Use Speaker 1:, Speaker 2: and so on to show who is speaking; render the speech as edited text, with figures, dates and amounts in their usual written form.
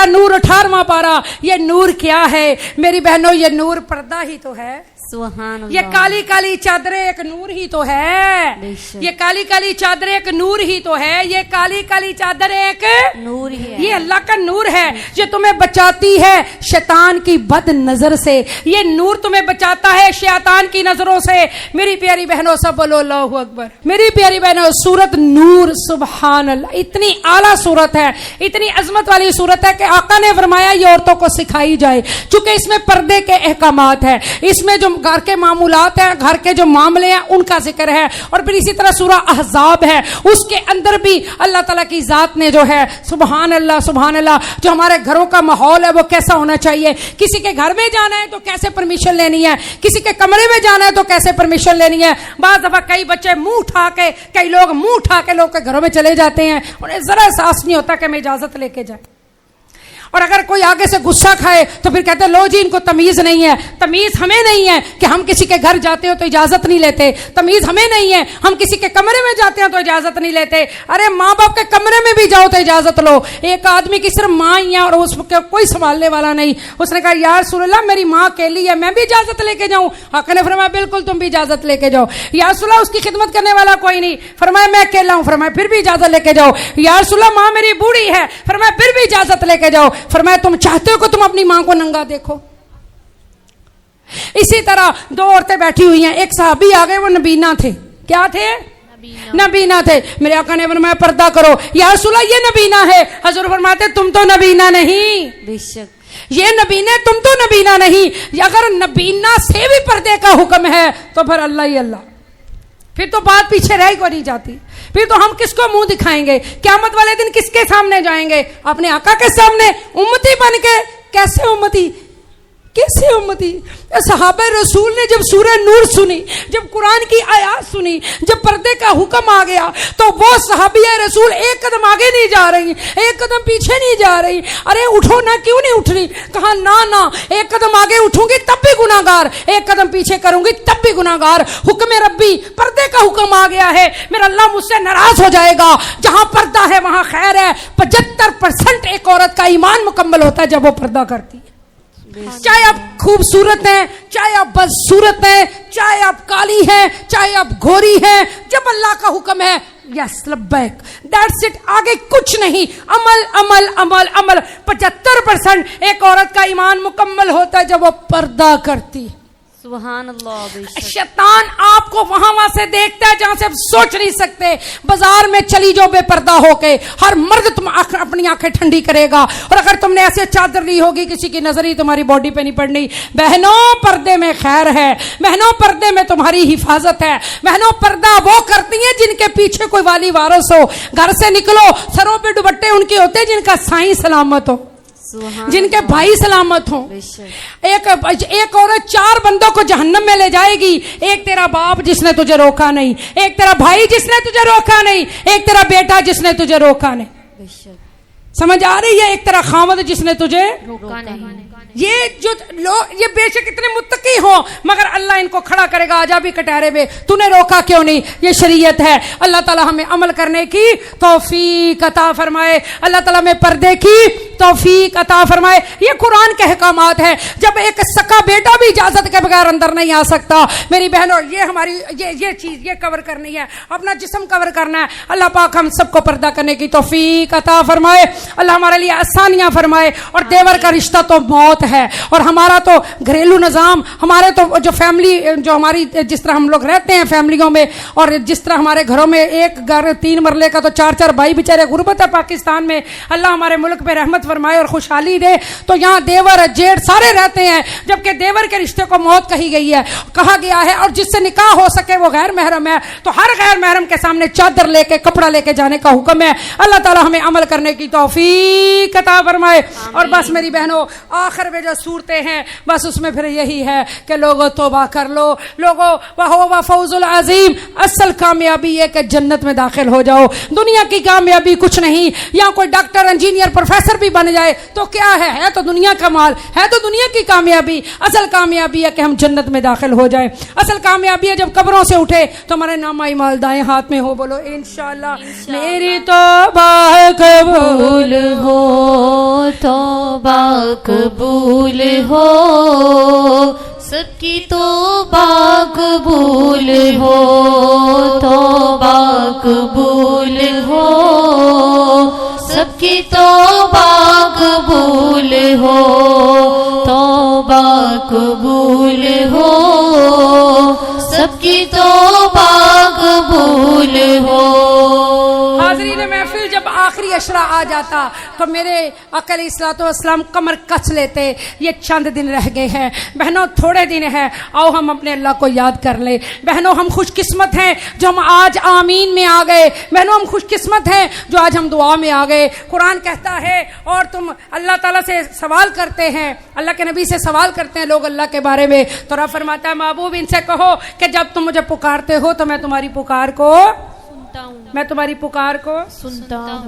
Speaker 1: सूरह नूर 18वां पारा। ये नूर क्या है मेरी बहनों? ये नूर पर्दा ही तो है।
Speaker 2: सुभान
Speaker 1: ये काली काली चादरें एक नूर ही तो है। ये काली काली चादरें एक नूर ही तो है। ये काली काली चादरें एक
Speaker 2: नूर ही है।
Speaker 1: ये अल्लाह का नूर है जो तुम्हें बचाती है शैतान की बद नजर से। ये नूर तुम्हें बचाता है शैतान की नजरों से। मेरी प्यारी बहनों सब बोलो अल्लाहु अकबर। मेरी प्यारी बहनों सूरत नूर सुभान अल्लाह इतनी आला सूरत है, इतनी अजमत वाली सूरत है कि आका ने फरमाया ये औरतों को सिखाई जाए, चूंकि इसमें पर्दे के अहकामात है, इसमें जो घर के मामूलात हैं, घर के जो मामले हैं उनका जिक्र है। और फिर इसी तरह सूरह अहज़ाब है, उसके अंदर भी अल्लाह ताला की जात ने जो है सुभान अल्लाह जो हमारे घरों का माहौल है वो कैसा होना चाहिए। किसी के घर में जाना है तो कैसे परमिशन लेनी है, किसी के कमरे में जाना है तो कैसे परमिशन लेनी है। बाज़ दफा कई बच्चे मुंह उठा के, कई लोग मुंह उठा के लोग के घरों में चले जाते हैं, उन्हें जरा एहसास नहीं होता कि मैं इजाजत लेके जाए। और अगर कोई आगे से गुस्सा खाए तो फिर कहते हैं लो जी इनको तमीज नहीं है। तमीज हमें नहीं है कि हम किसी के घर जाते हो तो इजाजत नहीं लेते। तमीज हमें नहीं है हम किसी के कमरे में जाते हैं तो इजाजत नहीं लेते। अरे माँ बाप के कमरे में भी जाओ तो इजाजत लो। एक आदमी की सिर्फ माँ ही है और उसको कोई संभालने वाला नहीं। उसने कहा यार रसूलल्लाह मेरी माँ अकेली है, मैं भी इजाजत लेके जाऊं? आका ने फरमाया बिल्कुल तुम भी इजाजत लेके जाओ। या रसूलल्लाह उसकी खिदमत करने वाला कोई नहीं? फरमाया मैं अकेला हूं। फरमाया फिर भी इजाजत लेके जाओ। या रसूलल्लाह माँ मेरी बूढ़ी है। फरमाया फिर भी इजाजत लेके जाओ। फरमाया तुम चाहते हो कि तुम अपनी मां को नंगा देखो? इसी तरह दो औरतें बैठी हुई हैं, एक सहाबी आ गए, वो नबीना थे। क्या थे? नबीना थे। मेरे आका ने फरमाया पर्दा करो। या रसूलल्लाह ये नबीना है। हजूर फरमाते तुम तो नबीना नहीं।
Speaker 2: बेशक
Speaker 1: ये नबीना, तुम तो नबीना नहीं। अगर नबीना से भी पर्दे का हुक्म है तो फिर अल्लाह ही अल्लाह, फिर तो बात पीछे रह को नहीं जाती। फिर तो हम किसको मुंह दिखाएंगे? क़यामत वाले दिन किसके सामने जाएंगे? अपने आका के सामने उम्मती बन के। कैसे उम्मती? कैसे उम्मती? सहाबा रसूल ने जब सूरह नूर सुनी, जब कुरान की आयत सुनी, जब पर्दे का हुक्म आ गया तो वो सहाबिया रसूल एक कदम आगे नहीं जा रही, एक कदम पीछे नहीं जा रही। अरे उठो ना, क्यों नहीं उठ रही? कहा ना एक कदम आगे उठूंगी तब भी गुनाहगार, एक कदम पीछे करूंगी तब भी गुनाहगार। हुक्म रब्बी, पर्दे का हुक्म आ गया है, मेरा अल्लाह मुझसे नाराज हो जाएगा। जहां पर्दा है वहां खैर है। 75% एक औरत का ईमान मुकम्मल होता है जब वो पर्दा करती है। चाहे आप खूबसूरत हैं, चाहे आप बदसूरत हैं, चाहे आप काली हैं, चाहे आप गोरी हैं, जब अल्लाह का हुक्म है यस लब्बैक, दैट्स इट, आगे कुछ नहीं। अमल अमल अमल अमल। 75% एक औरत का ईमान मुकम्मल होता है जब वो पर्दा करती है।
Speaker 2: सुभान अल्लाह।
Speaker 1: शैतान आपको वहां से देखता है जहां से आप सोच नहीं सकते। बाजार में चली जाओ बेपर्दा होके, हर मर्द तुम अपनी आंखें ठंडी करेगा। और अगर तुमने ऐसे चादर ली होगी किसी की नजर ही तुम्हारी बॉडी पे नहीं पड़नी। बहनों पर्दे में खैर है, बहनों पर्दे में तुम्हारी हिफाजत है। बहनों पर्दा वो करती हैं जिनके पीछे कोई वाली वारिस हो। घर से निकलो सरों पे दुपट्टे उनके होते हैं जिनका साईं सलामत हो, जिनके भाई सलामत हो। एक औरत 4 बंदों को जहन्नम में ले जाएगी। एक तेरा बाप जिसने तुझे रोका नहीं, एक तेरा भाई जिसने तुझे रोका नहीं, एक तेरा बेटा जिसने तुझे रोका नहीं। समझ आ रही है? एक तेरा खामद जिसने तुझे रोका नहीं। ये जो लोग, ये बेशक इतने मुत्तकी हो मगर अल्लाह इनको खड़ा करेगा आजाबी कटहरे में। तूने रोका क्यों नहीं? ये शरीयत है। अल्लाह ताला हमें अमल करने की तौफीक अता फरमाए। अल्लाह ताला में पर्दे की तौफीक अता फरमाए। ये कुरान के अहकामात है। जब एक सका बेटा भी इजाजत के बगैर अंदर नहीं आ सकता। मेरी बहनों ये हमारी ये चीज ये कवर करनी है, अपना जिस्म कवर करना है। अल्लाह पाक हम सबको पर्दा करने की तौफीक अता फरमाए। अल्लाह हमारे लिए आसानियां फरमाए। और देवर का रिश्ता तो मौत है। और हमारा तो घरेलू निजाम, हमारे तो जो फैमिली, जो हमारी जिस तरह हम लोग रहते हैं फैमिलियों में, और जिस तरह हमारे घरों में एक घर 3 मरले का तो 4-4 भाई बेचारे गुर्बत है पाकिस्तान में। अल्लाह हमारे मुल्क पे रहमत फरमाए और खुशहाली दे। तो यहाँ देवर जेठ सारे रहते हैं, जबकि देवर के रिश्ते को मौत कही गई है, कहा गया है। और जिससे निकाह हो सके वो गैर महरम है, तो हर गैर महरम के सामने चादर लेके कपड़ा लेके जाने का हुक्म है। अल्लाह ताला हमें अमल करने की तौफीक अता फरमाए। और बस मेरी बहनों आखिर में जो सूरतें हैं बस उसमें फिर यही है कि लोगों तौबा कर लो, लोगों वह फौजुल अजीम, असल कामयाबी है कि जन्नत में दाखिल हो जाओ। दुनिया की कामयाबी कुछ नहीं। यहाँ कोई डॉक्टर इंजीनियर प्रोफेसर भी बन بن جائے تو کیا ہے تو دنیا کا مال ہے، تو دنیا کی کامیابی. اصل کامیابی ہے کہ ہم جنت میں داخل ہو جائیں. اصل کامیابی ہے جب قبروں سے اٹھے تو ہمارے نامہ اعمال دائیں ہاتھ میں ہو. بولو انشاءاللہ. میری توبہ قبول
Speaker 2: ہو توبہ قبول ہو، سب کی توبہ قبول ہو، توبہ قبول ہو، سب کی توبہ قبول ہو، توبہ قبول ہو، سب کی توبہ قبول ہو.
Speaker 1: حاضرین محفل، جب آخری اشرا آ جاتا تو میرے آقا علیہ الصلوۃ والسلام کمر کس لیتے. یہ چند دن رہ گئے ہیں بہنوں، تھوڑے دن ہیں، آؤ ہم اپنے اللہ کو یاد کر لیں. بہنوں ہم خوش قسمت ہیں جو ہم آج آمین میں آ گئے. بہنوں ہم خوش قسمت ہیں جو آج ہم دعا میں آ گئے. قرآن کہتا ہے اور تم اللہ تعالیٰ سے سوال کرتے ہیں، اللہ کے نبی سے سوال کرتے ہیں لوگ اللہ کے بارے میں، تو رب فرماتا ہے محبوب ان سے کہو کہ جب تم مجھے پکارتے ہو تو میں تمہاری پکار کو
Speaker 2: سنتا ہوں،
Speaker 1: میں تمہاری پکار کو
Speaker 2: سنتا ہوں.